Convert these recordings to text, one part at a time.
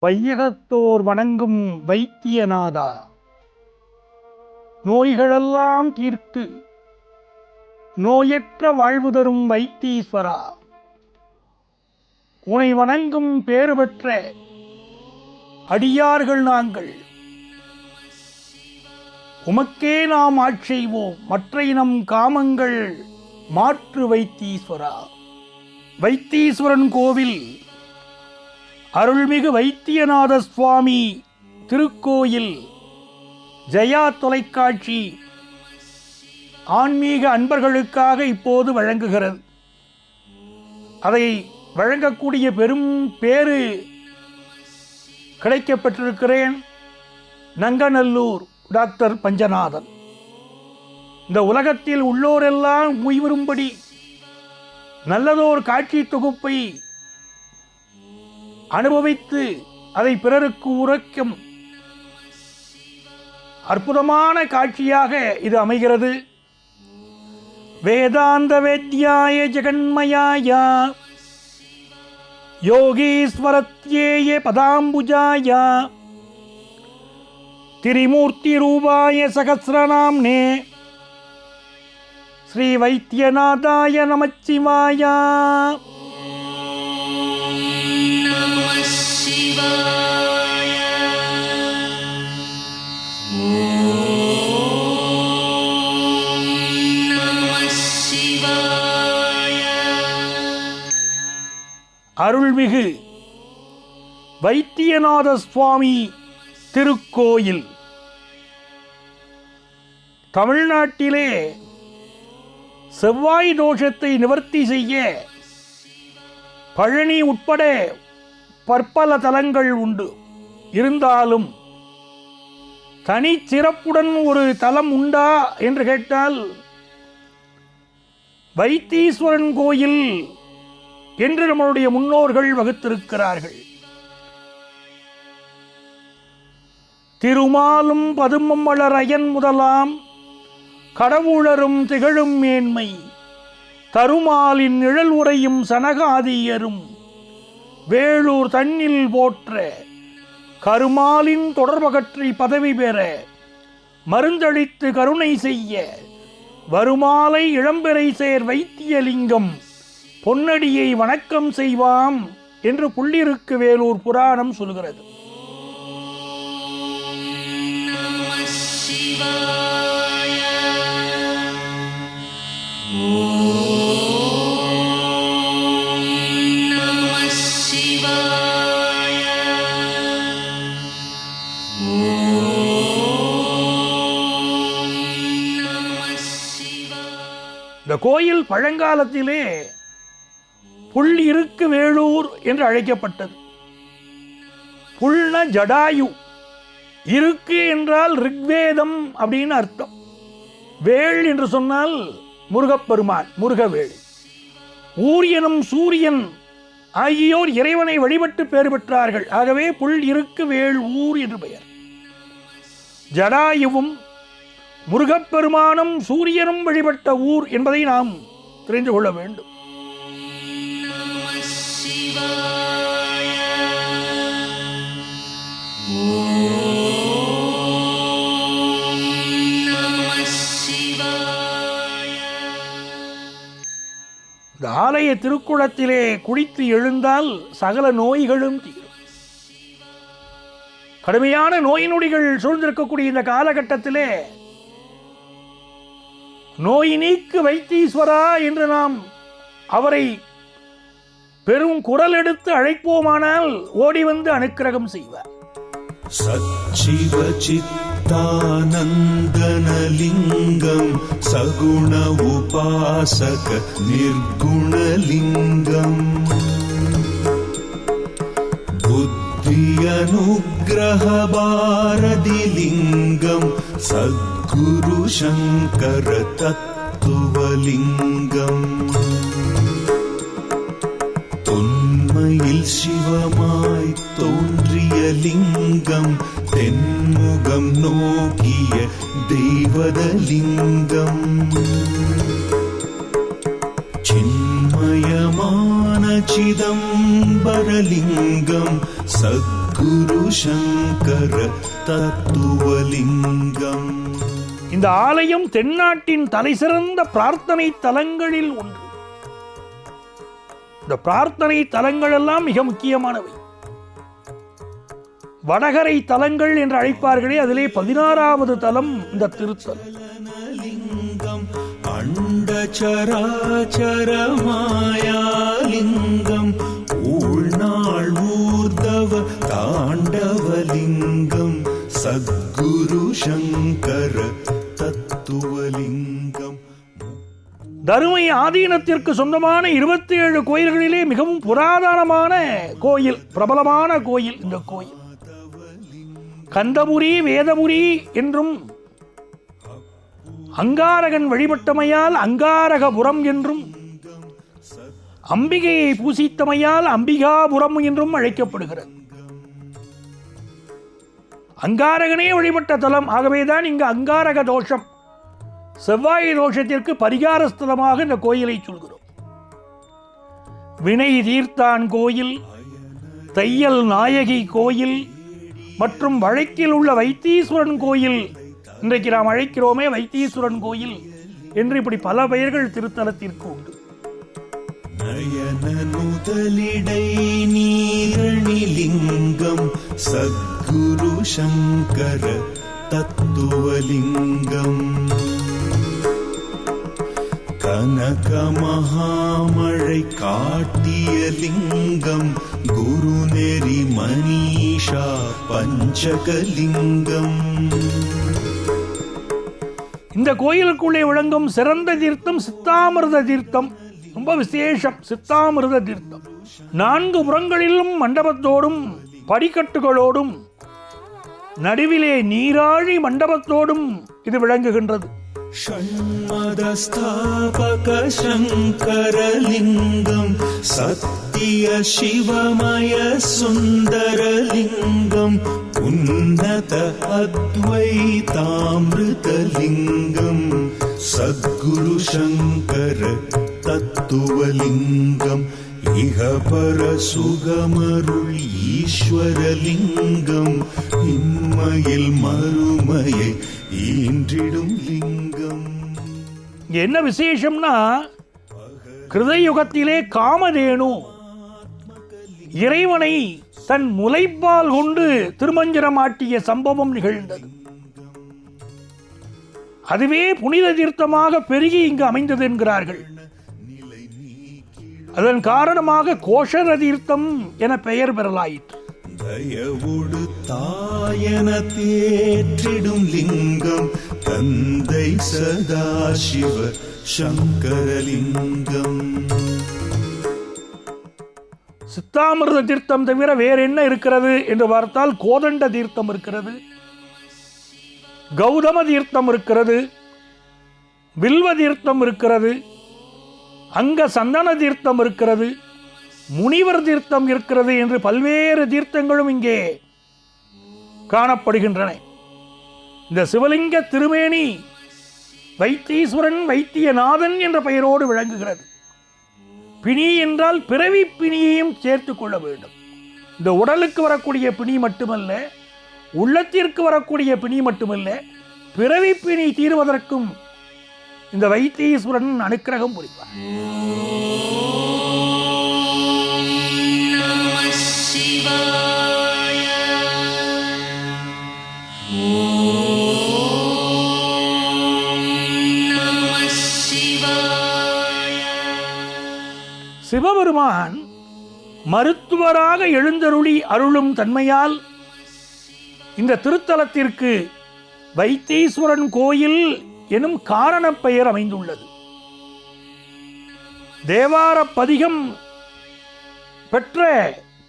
வையகத்தோர் வணங்கும் வைத்தியநாதா, நோய்களெல்லாம் தீர்த்து நோயற்ற வாழ்வு தரும் வைத்தீஸ்வரா, உனை வணங்கும் பேறு பெற்ற அடியார்கள் நாங்கள். உமக்கே நாம் ஆட்செய்வோம், மற்ற நம் காமங்கள் மாற்று வைத்தீஸ்வரா. வைத்தீஸ்வரன் கோவில் அருள்மிகு வைத்தியநாத சுவாமி திருக்கோயில் ஜெயா தொலைக்காட்சி ஆன்மீக அன்பர்களுக்காக இப்போது வழங்குகிறது. அதை வழங்கக்கூடிய பெரும் பேறு கிடைக்கப்பட்டிருக்கிறேன். நங்கநல்லூர் டாக்டர் பஞ்சநாதன். இந்த உலகத்தில் உள்ளோரெல்லாம் உய்வரும்படி நல்லதோர் காட்சி தொகுப்பை அனுபவித்து அதை பிறருக்கு உரைக்கும் அற்புதமான காட்சியாக இது அமைகிறது. வேதாந்த வேத்யாய ஜெகன்மயாய யோகீஸ்வரத்யேய பதாம்புஜாய திரிமூர்த்தி ரூபாய சகஸ்ரநாம்னே ஸ்ரீ வைத்தியநாதாய நமச்சிவாய. அருள்மிகு வைத்தியநாத சுவாமி திருக்கோயில் தமிழ்நாட்டிலே செவ்வாய் தோஷத்தை நிவர்த்தி செய்ய பழனி உட்பட பற்பல தலங்கள் உண்டு. இருந்தாலும் தனி சிறப்புடன் ஒரு தலம் உண்டா என்று கேட்டால் வைத்தீஸ்வரன் கோயில் என்று நம்மளுடைய முன்னோர்கள் வகுத்திருக்கிறார்கள். திருமாலும் பதுமம் வளர் அயன் முதலாம் கடவுளரும் திகழும் மேன்மை தருமாலின் நிழல் உரையும் சனகாதியரும் வேளூர் தன்னில் போற்ற கருமாலின் தொடர்பகற்றி பதவி பெற மருந்தளித்து கருணை செய்ய வருமாலை இளம்பெறை சேர் வைத்தியலிங்கம் பொன்னடியை வணக்கம் செய்வாம் என்று புள்ளிருக்கு வேலூர் புராணம் சொல்கிறது. இந்த கோயில் பழங்காலத்திலே புல் இருக்கு வேளூர் என்று அழைக்கப்பட்டது. புல்ன ஜடாயு, இருக்கு என்றால் ரிக்வேதம் அப்படின்னு அர்த்தம். வேள் என்று சொன்னால் முருகப்பெருமான், முருகவேள். ஊர் எனும் சூரியன் ஆகியோர் இறைவனை வழிபட்டு பெயர் பெற்றார்கள். ஆகவே புல் இருக்கு வேள் ஊர் என்று பெயர். ஜடாயுவும் முருகப்பெருமானும் சூரியனும் வழிபட்ட ஊர் என்பதை நாம் தெரிந்து கொள்ள வேண்டும். இந்த ஆலய திருக்குளத்திலே குளித்து எழுந்தால் சகல நோய்களும் தீரும். கடுமையான நோய் நொடிகள் சூழ்ந்திருக்கக்கூடிய இந்த காலகட்டத்திலே நோய் நீக்கு வைத்தீஸ்வரா என்று நாம் அவரை பெரும் குரல் எடுத்து அழைப்போமானால் ஓடி வந்து அனுக்கிரகம் செய்வார். சச்சிவ சித்தானந்தனலிங்கம் சகுண உபாசக நிர்குணலிங்கம் புத்தியனுக்கிரக பாரதிலிங்கம் சத்குரு சங்கர தத்துவலிங்கம் தொன்மையில் சிவமாய் தோன்றிய லிங்கம் தென்முகம் நோக்கிய தெய்வதலிங்கம் சின்மயமான சிதம்பரலிங்கம் சத்குரு சங்கர தத்துவலிங்கம். இந்த ஆலயம் தென்னாட்டின் தலைசிறந்த பிரார்த்தனை தலங்களில் ஒன்று. இந்த பிரார்த்தனை தலங்கள் எல்லாம் மிக முக்கியமானவை. வடகரை தலங்கள் என்று அழைப்பார்களே, அதிலே 16வது தலம் இந்த திருத்தலம். அண்டச்சராச்சரமாயாலிங்கம் ஊழ்நாள் ஊர்தவ தாண்டவலிங்கம் சத்குரு சங்கர தத்துவலிங்கம். தருமை ஆதீனத்திற்கு சொந்தமான 27 கோயில்களிலே மிகவும் புராதனமான கோயில், பிரபலமான கோயில் இந்த கோயில். கந்தபுரி வேதபுரி என்றும், அங்காரகன் வழிபட்டமையால் அங்காரகபுரம் என்றும், அம்பிகையை பூசித்தமையால் அம்பிகாபுரம் என்றும் அழைக்கப்படுகிறது. அங்காரகனே வழிபட்ட தலம். ஆகவேதான் இங்கு அங்காரக தோஷம், செவ்வாய் தோஷத்திற்கு பரிகாரஸ்தலமாக இந்த கோயிலை சொல்கிறோம். வினை தீர்த்தான் கோயில், தையல் நாயகி கோயில் மற்றும் வழக்கில் உள்ள வைத்தீஸ்வரன் கோயில், இன்றைக்கு நாம் அழைக்கிறோமே வைத்தீஸ்வரன் கோயில் என்று இப்படி பல பெயர்கள் திருத்தலத்திற்கு உண்டு. நயன நுதலிடை நீரணிலிங்கம் சத்குரு சங்கர தத்துவலிங்கம் கனக மகாமழை காட்டிய லிங்கம் குருநெறி மனிஷா பஞ்சகலிங்கம். இந்த கோயிலுக்குள்ளே விளங்கும் சிறந்த தீர்த்தம் சித்தாமிர்த தீர்த்தம். ரொம்ப விசேஷம். சித்தாமிர்த தீர்த்தம் 4 புறங்களிலும் மண்டபத்தோடும் படிக்கட்டுகளோடும் நடுவிலே நீராழி மண்டபத்தோடும் இது விளங்குகின்றது. ஷண்மதஸ்தாபக சங்கரலிங்கம் சத்திய சிவமய சுந்தரலிங்கம் உன்னத அத்வைதாமிருதலிங்கம் சத்குரு சங்கர தத்துவலிங்கம் இகபர சுகமருள் ஈஸ்வரலிங்கம் இம்மையில் மறுமையை ஈன்றிடும் லிங்கம். என்ன விசேஷம்னா, கிருதயுகத்திலே காமதேனு இறைவனை தன் முலைப்பால் கொண்டு திருமஞ்சனமாட்டிய சம்பவம் நிகழ்ந்தது. அதுவே புனித தீர்த்தமாக பெருகி இங்கு அமைந்தது என்கிறார்கள். அதன் காரணமாக கோஷர தீர்த்தம் என பெயர் பெறலாயிற்று. தயவுடு தாயன தேற்றிடும் லிங்கம் தந்தை சதாசிவ சங்கரலிங்கம். சித்தாமிர்த தீர்த்தம் தவிர வேற என்ன இருக்கிறது என்று பார்த்தால் கோதண்ட தீர்த்தம் இருக்கிறது, கௌதம தீர்த்தம் இருக்கிறது, வில்வ தீர்த்தம் இருக்கிறது, அங்க சந்தன தீர்த்தம் இருக்கிறது, முனிவர் தீர்த்தம் இருக்கிறது என்று பல்வேறு தீர்த்தங்களும் இங்கே காணப்படுகின்றன. இந்த சிவலிங்க திருமேனி வைத்தீஸ்வரன் வைத்தியநாதன் என்ற பெயரோடு விளங்குகிறது. பிணி என்றால் பிறவி பிணியையும் சேர்த்து கொள்ள வேண்டும். இந்த உடலுக்கு வரக்கூடிய பிணி மட்டுமல்ல, உள்ளத்திற்கு வரக்கூடிய பிணி மட்டுமல்ல, பிறவி பிணி தீர்வதற்கும் இந்த வைத்தீஸ்வரன் அனுக்கிரகம் புரிவார். முருகபெருமான் மருத்துவராக எழுந்தருளி அருளும் தன்மையால் இந்த திருத்தலத்திற்கு வைத்தீஸ்வரன் கோயில் எனும் காரணப் பெயர் அமைந்துள்ளது. தேவார பதிகம் பெற்ற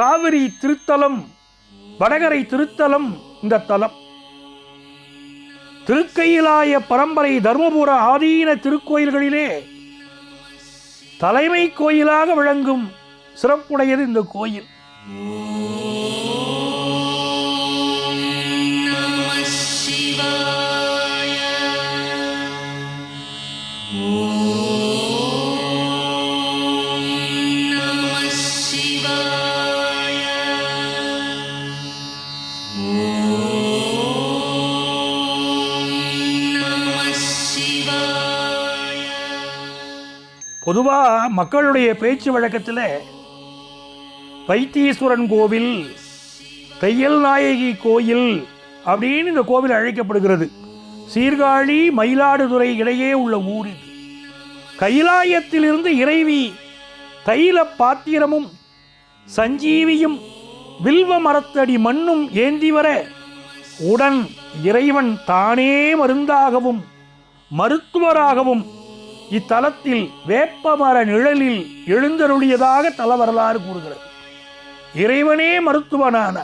காவிரி திருத்தலம், வடகரை திருத்தலம் இந்த தலம். திருக்கையிலாய பரம்பரை தர்மபுர ஆதீன திருக்கோயில்களிலே தலைமை கோயிலாக விளங்கும் சிறப்புடையது இந்த கோயில். பொதுவாக மக்களுடைய பேச்சு வழக்கத்தில் வைத்தீஸ்வரன் கோவில், தையல் நாயகி கோயில் அப்படின்னு இந்த கோவில் அழைக்கப்படுகிறது. சீர்காழி மயிலாடுதுறை இடையே உள்ள ஊர் இது. கைலாயத்திலிருந்து இறைவி தைல பாத்திரமும் சஞ்சீவியும் வில்வ மரத்தடி மண்ணும் ஏந்தி வர உடன் இறைவன் தானே மருந்தாகவும் மருத்துவராகவும் இத்தலத்தில் வேப்பமர நிழலில் எழுந்தருளியதாக தல வரலாறு கூறுகிறது. இறைவனே மருத்துவனான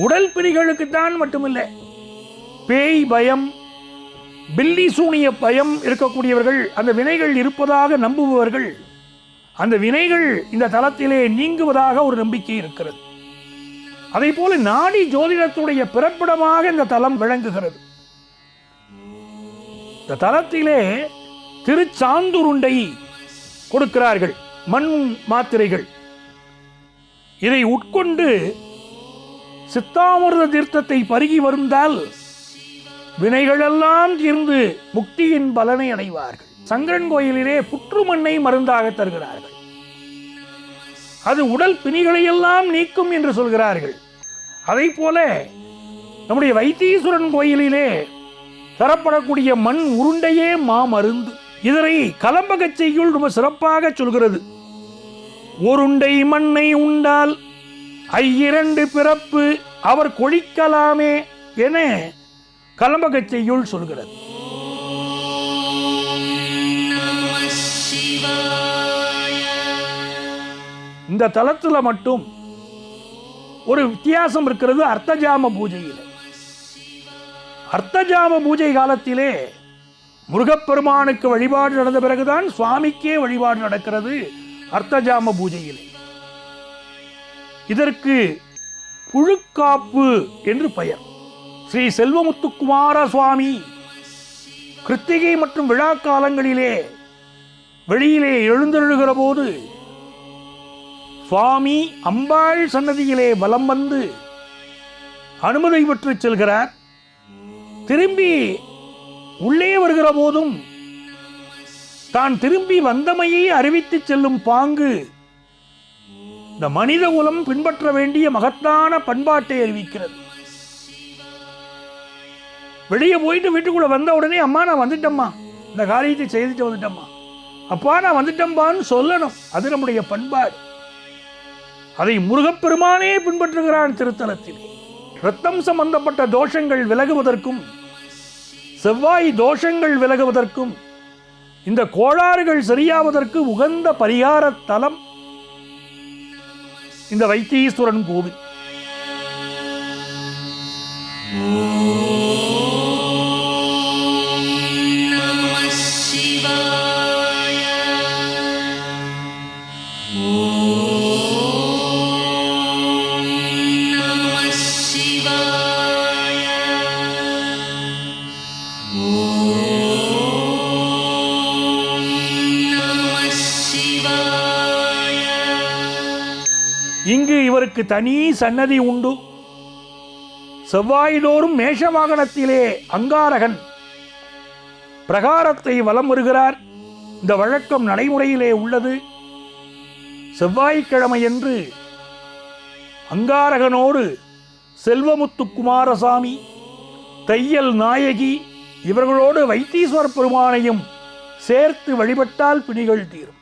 உடல் பிணிகளுக்குத்தான் மட்டுமில்லை, பேய் பயம், பில்லி சூனிய பயம் இருக்கக்கூடியவர்கள், அந்த வினைகள் இருப்பதாக நம்புபவர்கள், அந்த வினைகள் இந்த தலத்திலே நீங்குவதாக ஒரு நம்பிக்கை இருக்கிறது. அதே போல நாடி ஜோதிடத்துடைய பிறப்பிடமாக இந்த தலம் விளங்குகிறது. இந்த தலத்திலே திருச்சாந்துருண்டை கொடுக்கிறார்கள், மண் மாத்திரைகள். இதை உட்கொண்டு சித்தாமிர்த தீர்த்தத்தை பருகி வருந்தால் வினைகளெல்லாம் தீர்ந்து முக்தியின் பலனை அடைவார்கள். சங்கரன் கோயிலிலே புற்றுமண்ணை மருந்தாக தருகிறார்கள். அது உடல் பிணிகளையெல்லாம் நீக்கும் என்று சொல்கிறார்கள். அதை போல நம்முடைய வைத்தீஸ்வரன் கோயிலிலே தரப்படக்கூடிய மண் உருண்டையே மாமருந்து. இதனை கலம்பகச் செய்யுள் ரொம்ப சிறப்பாக சொல்கிறது. ஒருண்டை மண்ணை உண்டால் ஐயிரண்டு பிறப்பு அவர் கொழிக்கலாமே என கலம்பகச் செய்யுள் சொல்கிறது. இந்த தலத்தில் மட்டும் ஒரு வித்தியாசம் இருக்கிறது. அர்த்தஜாம பூஜையில், அர்த்தஜாம பூஜை காலத்திலே முருகப்பெருமானுக்கு வழிபாடு நடந்த பிறகுதான் சுவாமிக்கே வழிபாடு நடக்கிறது. அர்த்தஜாம பூஜையில் இதற்கு புழுக்காப்பு என்று பெயர். ஸ்ரீ செல்வமுத்துக்குமார சுவாமி கிருத்திகை மற்றும் விழா காலங்களிலே வெளியிலே எழுந்தருளுகிற போது சுவாமி அம்பாள் சன்னதியிலே வலம் வந்து அனுமதி பெற்று செல்கிறார். திரும்பி உள்ளே வருகிற போதும் தான் திரும்பி வந்தமையை அறிவித்து செல்லும் பாங்கு இந்த மனித குலம் பின்பற்ற வேண்டிய மகத்தான பண்பாட்டை அறிவிக்கிறது. வெளியே போயிட்டு வீட்டுக்குள்ள வந்த உடனே அம்மா நான் வந்துட்டம்மா, இந்த காரியத்தை செய்துட்டு வந்துட்டம்மா, அப்பா நான் வந்துட்டம்பான்னு சொல்லணும். அது நம்முடைய பண்பாடு. அதை முருகப்பெருமானே பின்பற்றுகிறான் திருத்தலத்தில். இரத்தம் சம்பந்தப்பட்ட தோஷங்கள் விலகுவதற்கும் செவ்வாய் தோஷங்கள் விலகுவதற்கும் இந்த கோளாறுகள் சரியாவதற்கு உகந்த பரிகார தலம் இந்த வைத்தீஸ்வரன் கோவில். இங்கு இவருக்கு தனி சன்னதி உண்டு. செவ்வாய்தோறும் மேஷ வாகனத்திலே அங்காரகன் பிரகாரத்தை வலம் வருகிறார். இந்த வழக்கம் நடைமுறையிலே உள்ளது. செவ்வாய்க்கிழமையன்று அங்காரகனோடு செல்வமுத்து குமாரசாமி தையல் நாயகி இவர்களோடு வைத்தீஸ்வர பெருமானையும் சேர்த்து வழிபட்டால் பிணிகள் தீரும்.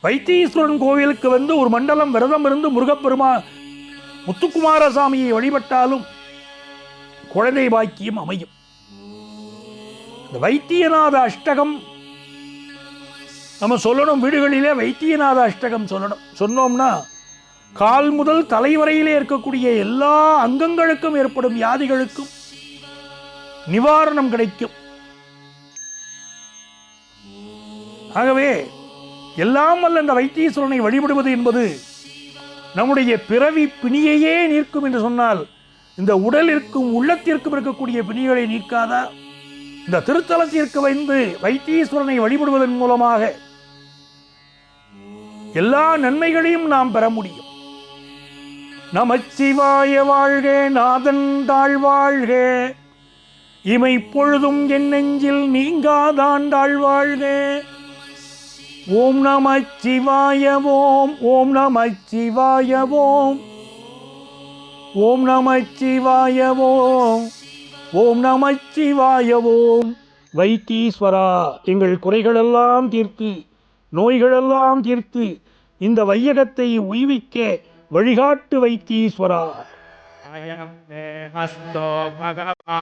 வைத்தீஸ்வரன் கோவிலுக்கு வந்து ஒரு மண்டலம் விரதம் இருந்து முருகப்பெருமான் முத்துக்குமாரசாமியை வழிபட்டாலும் குழந்தை பாக்கியம் அமையும். இந்த வைத்தியநாத அஷ்டகம் நம்ம சொல்லணும். வீடுகளிலே வைத்தியநாத அஷ்டகம் சொல்லணும். சொன்னோம்னா கால் முதல் தலைவரையிலே இருக்கக்கூடிய எல்லா அங்கங்களுக்கும் ஏற்படும் வியாதிகளுக்கும் நிவாரணம் கிடைக்கும். ஆகவே எல்லாம் வல்ல இந்த வைத்தீஸ்வரனை வழிபடுவது என்பது நம்முடைய பிறவி பிணியையே நீக்கும் என்று சொன்னால் இந்த உடலிற்கும் உள்ளத்திற்கும் இருக்கக்கூடிய பிணிகளை நீக்காதா? இந்த திருத்தலத்திற்கு வந்து வைத்தீஸ்வரனை வழிபடுவதன் மூலமாக எல்லா நன்மைகளையும் நாம் பெற முடியும். நமச்சிவாய வாழ்க, நாதன் தாழ்வாழ்க, இமை பொழுதும் என் நெஞ்சில் நீங்காதாண்டாள் வாழ்க. ஓம் நமச்சிவாய ஓம், ஓம் நமச்சிவாய ஓம், ஓம் நமச்சிவாய ஓம், ஓம் நமச்சிவாய ஓம். வைத்தீஸ்வரா, எங்கள் குறைகளெல்லாம் தீர்த்து நோய்களெல்லாம் தீர்த்து இந்த வையகத்தை உய்விக்க வழிகாட்டு வைத்தீஸ்வரா. ஹஸ்தோ பகவான்